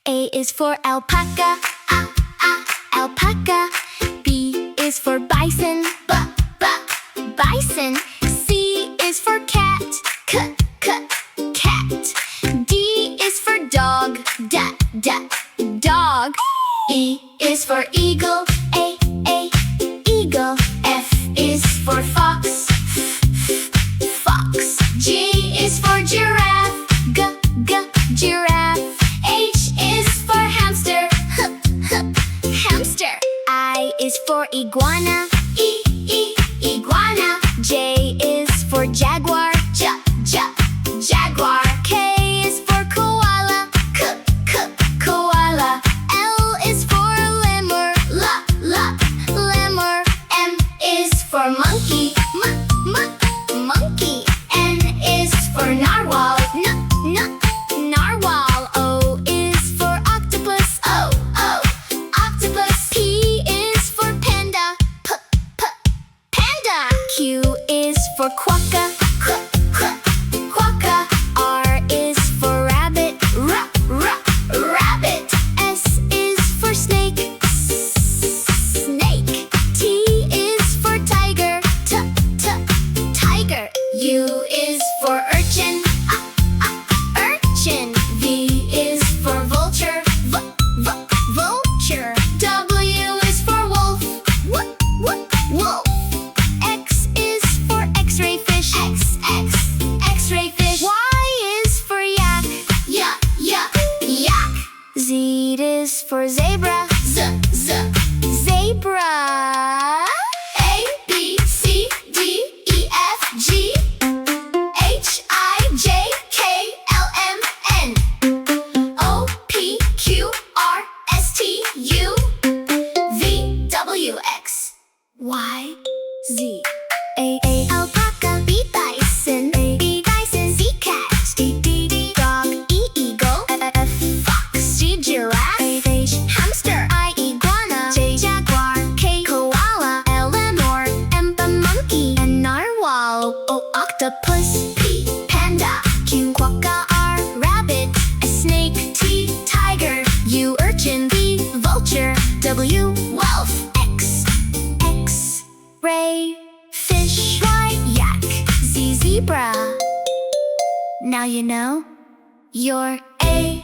A is for alpaca, alpaca. B is for bison, bison. C is for cat, cat. D is for dog, dog. E is for eagle, eagle. F is for fox, fox. G is for giraffe, giraffe. H is for hamster, hamster. I is for iguana, iguana. J is for jaguar, jaguar. K is for koala, koala. L is for lemur, lemur. M is for monkey, monkey. N is for narwhal, narwhal. O is for octopus, octopus. P is for panda, panda. Q is for quokka, quokka. R is for rabbit, rabbit. S is for snake, snake. T is for tiger, tiger. U is for urchin, urchin. V is for vulture, vulture. W is for wolf, wolf. X is for x-ray fish, x-ray fish. Y is for yak, yak. Z is for zebra, zebra. A, B, C, D, E, F, G, H, I, J, K, L, M, N, O, P, Q, R, S, T, U, V, W, X, Y, Z. A alpaca. B bison, B bison. C cat, D dog. E eagle, F fox. G giraffe, H hamster. I iguana. J jaguar. K koala. L lemur. M monkey. N narwhal. O octopus. P panda. Q quokka. R rabbit. S snake. T tiger. U urchin. V vulture. W wolf. X ray fish. Y yak. Z zebra. Now you know you're A.